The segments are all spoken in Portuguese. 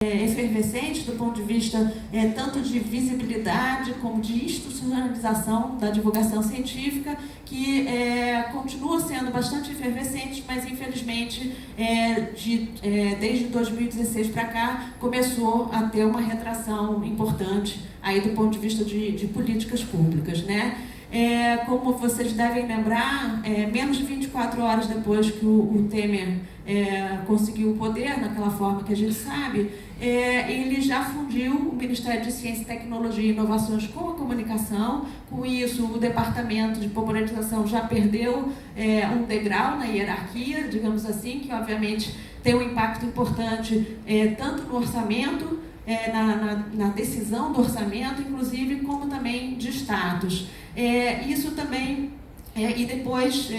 efervescente do ponto de vista tanto de visibilidade como de institucionalização da divulgação científica, que continua sendo bastante efervescente, mas infelizmente desde 2016 para cá começou a ter uma retração importante aí do ponto de vista de políticas públicas, né? Como vocês devem lembrar, menos de 24 horas depois que o Temer conseguiu o poder, naquela forma que a gente sabe, ele já fundiu o Ministério de Ciência, Tecnologia e Inovações com a comunicação. Com isso, o Departamento de Popularização já perdeu um degrau na hierarquia, digamos assim, que obviamente tem um impacto importante tanto no orçamento, na decisão do orçamento, inclusive, como também de status. Isso também, e depois,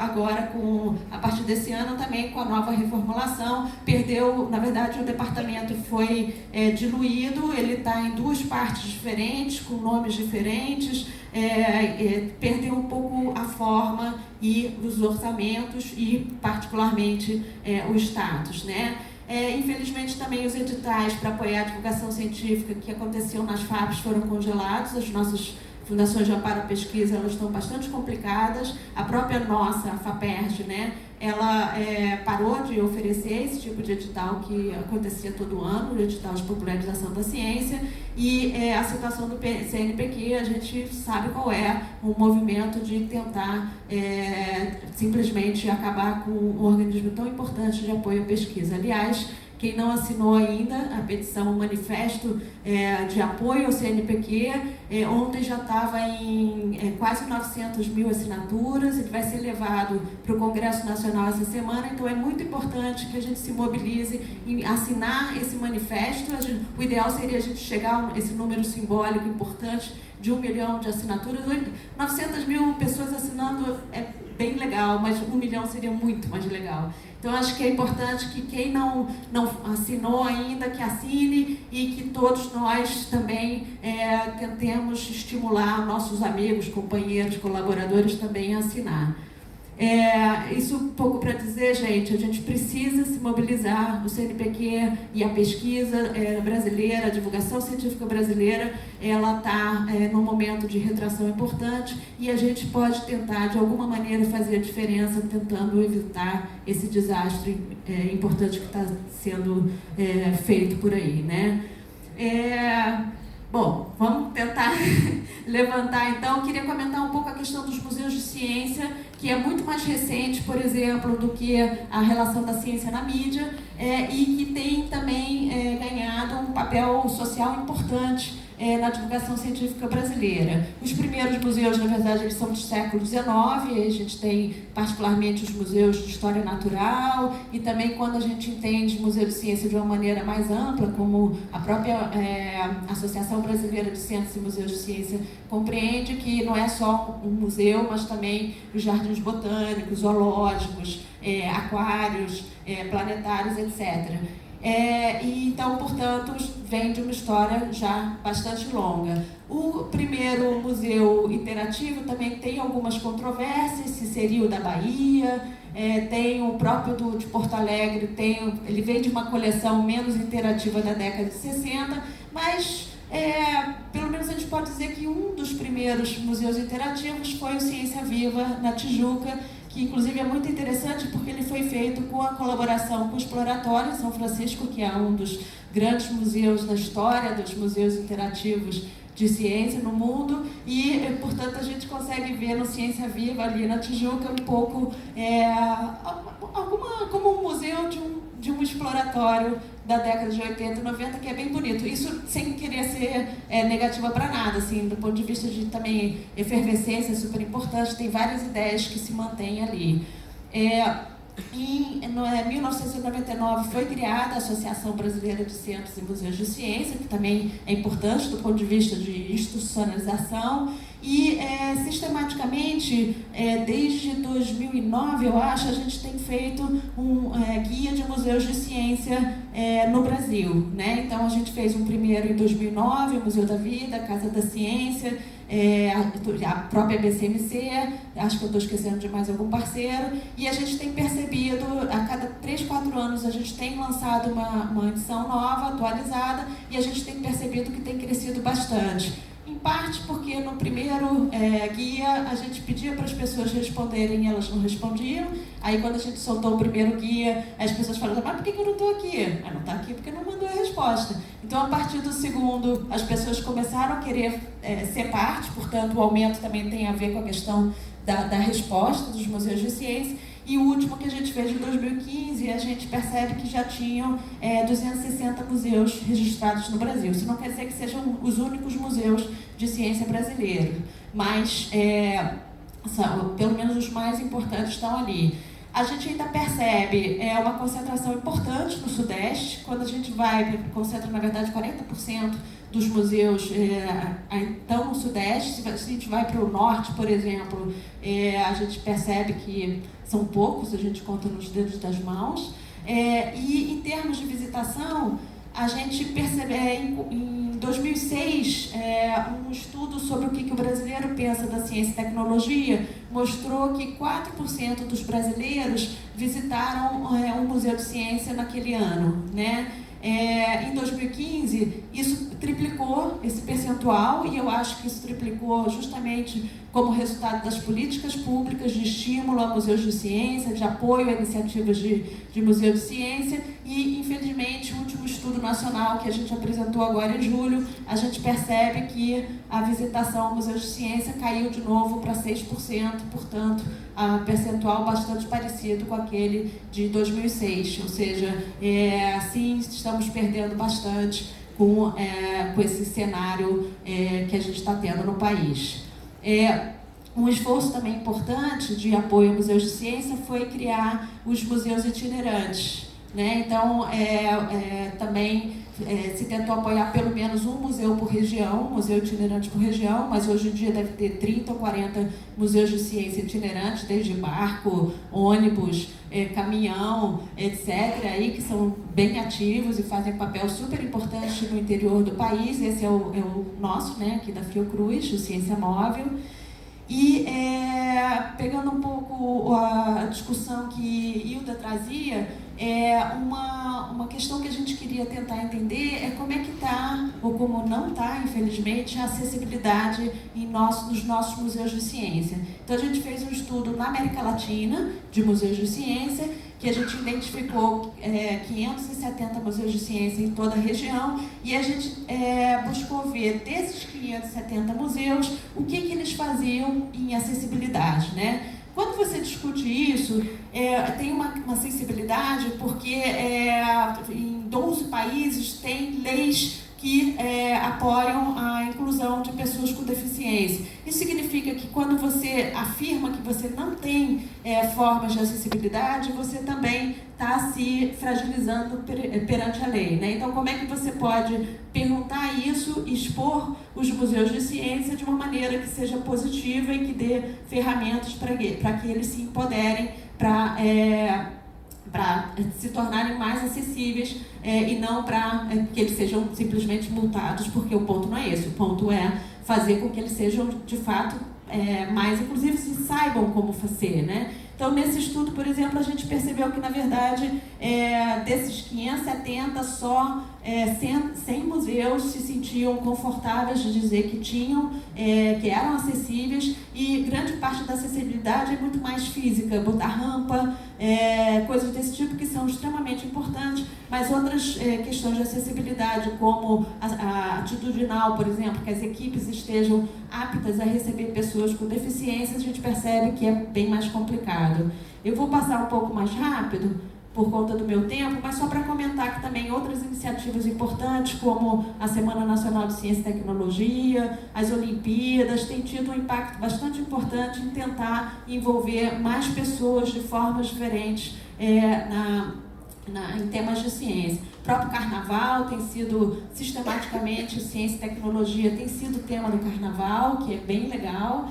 agora, a partir desse ano, também com a nova reformulação, perdeu, na verdade, o departamento foi diluído, ele está em duas partes diferentes, com nomes diferentes, perdeu um pouco a forma e os orçamentos e, particularmente, o status, né? Infelizmente, também os editais para apoiar a divulgação científica que aconteciam nas FAPs foram congelados. As nossas fundações de amparo à pesquisa, elas estão bastante complicadas. A própria nossa, a FAPERJ, né, ela parou de oferecer esse tipo de edital que acontecia todo ano, o edital de popularização da ciência, e a situação do CNPq, a gente sabe qual é, o movimento de tentar simplesmente acabar com um organismo tão importante de apoio à pesquisa. Aliás, quem não assinou ainda a petição, o manifesto de apoio ao CNPq, ontem já estava em quase 900 mil assinaturas, ele vai ser levado para o Congresso Nacional essa semana, então é muito importante que a gente se mobilize em assinar esse manifesto. O ideal seria a gente chegar a esse número simbólico importante de 1 milhão de assinaturas. 900 mil pessoas assinando é bem legal, mas 1 milhão seria muito mais legal. Então, acho que é importante que quem não assinou ainda, que assine, e que todos nós também tentemos estimular nossos amigos, companheiros, colaboradores também a assinar. Isso um pouco para dizer, gente, a gente precisa se mobilizar, o CNPq e a pesquisa brasileira, a divulgação científica brasileira, ela está num momento de retração importante, e a gente pode tentar, de alguma maneira, fazer a diferença, tentando evitar esse desastre importante que está sendo feito por aí, né? Bom, vamos tentar levantar, então. Queria comentar um pouco a questão dos museus de ciência, que é muito mais recente, por exemplo, do que a relação da ciência na mídia, e que tem também ganhado um papel social importante na divulgação científica brasileira. Os primeiros museus, na verdade, eles são do século XIX, a gente tem particularmente os museus de história natural, e também quando a gente entende museu de ciência de uma maneira mais ampla, como a própria Associação Brasileira de Centros e Museus de Ciência compreende, que não é só um museu, mas também os jardins botânicos, zoológicos, aquários, planetários, etc. Então, portanto, vem de uma história já bastante longa. O primeiro museu interativo também tem algumas controvérsias, se seria o da Bahia, tem o próprio de Porto Alegre, ele vem de uma coleção menos interativa da década de 60, mas pelo menos a gente pode dizer que um dos primeiros museus interativos foi o Ciência Viva, na Tijuca, que inclusive é muito interessante porque ele foi feito com a colaboração com o Exploratório São Francisco, que é um dos grandes museus da história dos museus interativos de ciência no mundo, e, portanto, a gente consegue ver no Ciência Viva, ali na Tijuca, um pouco como um museu de um exploratório da década de 80 e 90, que é bem bonito. Isso sem querer ser negativa para nada, assim, do ponto de vista de também efervescência, é super importante, tem várias ideias que se mantêm ali. Em 1999 foi criada a Associação Brasileira de Centros e Museus de Ciência, que também é importante do ponto de vista de institucionalização, e sistematicamente, desde 2009, eu acho, a gente tem feito um guia de museus de ciência no Brasil, né? Então, a gente fez um primeiro em 2009, o Museu da Vida, Casa da Ciência, a própria BCMC, acho que eu estou esquecendo de mais algum parceiro, e a gente tem percebido, a cada 3, 4 anos a gente tem lançado uma edição nova, atualizada, e a gente tem percebido que tem crescido bastante. Em parte porque no primeiro guia a gente pedia para as pessoas responderem e elas não respondiam. Aí quando a gente soltou o primeiro guia, as pessoas falaram, mas por que eu não estou aqui? Ah, não está aqui porque não mandou a resposta. Então, a partir do segundo, as pessoas começaram a querer ser parte, portanto o aumento também tem a ver com a questão da resposta dos museus de ciência. E o último que a gente fez de 2015, a gente percebe que já tinham 260 museus registrados no Brasil. Isso não quer dizer que sejam os únicos museus de ciência brasileiros, mas pelo menos os mais importantes estão ali. A gente ainda percebe uma concentração importante no Sudeste. Quando a gente concentra, na verdade, 40% dos museus estão no Sudeste. Se a gente vai para o Norte, por exemplo, a gente percebe que são poucos, a gente conta nos dedos das mãos. E em termos de visitação, a gente percebe, em 2006, um estudo sobre o que o brasileiro pensa da ciência e tecnologia mostrou que 4% dos brasileiros visitaram um museu de ciência naquele ano, né? Em 2015, isso triplicou esse percentual, e eu acho que isso triplicou justamente como resultado das políticas públicas de estímulo a museus de ciência, de apoio a iniciativas de museu de ciência. E, infelizmente, o último estudo nacional que a gente apresentou agora em julho, a gente percebe que a visitação a museus de ciência caiu de novo para 6%, portanto, a percentual bastante parecido com aquele de 2006, ou seja, assim estamos perdendo bastante com esse cenário que a gente está tendo no país. Um esforço também importante de apoio a museus de ciência foi criar os museus itinerantes, né? Então, também se tentou apoiar pelo menos um museu por região, um museu itinerante por região, mas hoje em dia deve ter 30 ou 40 museus de ciência itinerantes, desde barco, ônibus, caminhão, etc., aí, que são bem ativos e fazem um papel super importante no interior do país. Esse é o nosso, né, aqui da Fiocruz, o Ciência Móvel. E pegando um pouco a discussão que Hilda trazia, uma questão que a gente queria tentar entender é como é que está, ou como não está, infelizmente, a acessibilidade nos nossos museus de ciência. Então, a gente fez um estudo na América Latina de museus de ciência, que a gente identificou 570 museus de ciência em toda a região, e a gente buscou ver desses 570 museus o que eles faziam em acessibilidade, né? Quando você discute isso, tem uma sensibilidade, porque em 12 países tem leis que apoiam a inclusão de pessoas com deficiência. Isso significa que quando você afirma que você não tem formas de acessibilidade, você também está se fragilizando perante a lei, né? Então, como é que você pode perguntar isso e expor os museus de ciência de uma maneira que seja positiva e que dê ferramentas para que eles se empoderem para se tornarem mais acessíveis e não para que eles sejam simplesmente multados, porque o ponto não é esse. O ponto é fazer com que eles sejam, de fato, mais, inclusive, se saibam como fazer, né? Então, nesse estudo, por exemplo, a gente percebeu que, na verdade, desses 570, só 100 museus se sentiam confortáveis de dizer que tinham, que eram acessíveis, e grande parte da acessibilidade é muito mais física, botar rampa, coisas desse tipo que são extremamente importantes, mas outras questões de acessibilidade, como a atitudinal, por exemplo, que as equipes estejam aptas a receber pessoas com deficiência, a gente percebe que é bem mais complicado. Eu vou passar um pouco mais rápido, por conta do meu tempo, mas só para comentar que também outras iniciativas importantes, como a Semana Nacional de Ciência e Tecnologia, as Olimpíadas, têm tido um impacto bastante importante em tentar envolver mais pessoas de formas diferentes em temas de ciência. O próprio Carnaval tem sido, sistematicamente, ciência e tecnologia tem sido tema do Carnaval, que é bem legal.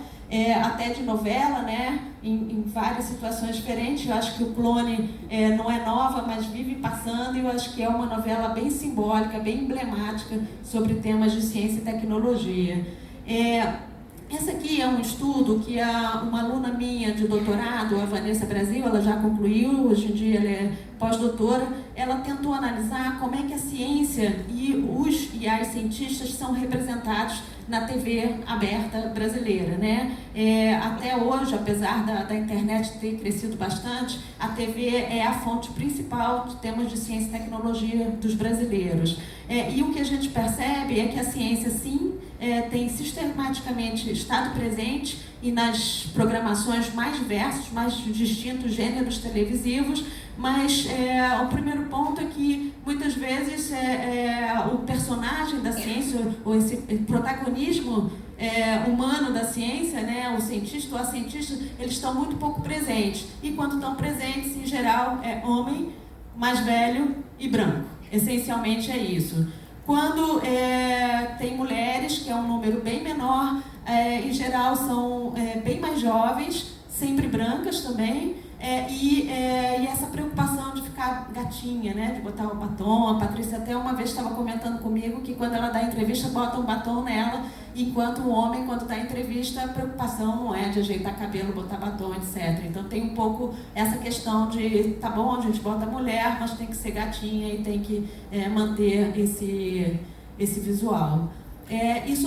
Até de novela, né? Em várias situações diferentes. Eu acho que o Clone não é nova, mas vive passando, e eu acho que é uma novela bem simbólica, bem emblemática sobre temas de ciência e tecnologia. Esse aqui é um estudo que uma aluna minha de doutorado, a Vanessa Brasil, ela já concluiu, hoje em dia ela é pós-doutora, ela tentou analisar como é que a ciência e as cientistas são representados na TV aberta brasileira, né? Até hoje, apesar da internet ter crescido bastante, a TV é a fonte principal de temas de ciência e tecnologia dos brasileiros. E o que a gente percebe é que a ciência, sim, tem sistematicamente estado presente e nas programações mais diversas, mais distintos gêneros televisivos, mas o primeiro ponto é que muitas vezes o personagem da ciência, ou esse protagonismo humano da ciência, né, o cientista ou a cientista, eles estão muito pouco presentes. E quando estão presentes, em geral, é homem, mais velho e branco. Essencialmente é isso. Quando tem mulheres, que é um número bem menor, em geral são bem mais jovens, sempre brancas também, e essa preocupação de ficar gatinha, né, de botar o batom. A Patrícia até uma vez estava comentando comigo que quando ela dá entrevista, bota um batom nela, enquanto o homem, quando dá entrevista, a preocupação não é de ajeitar cabelo, botar batom, etc. Então tem um pouco essa questão de, tá bom, a gente bota mulher, mas tem que ser gatinha e tem que manter esse visual. Isso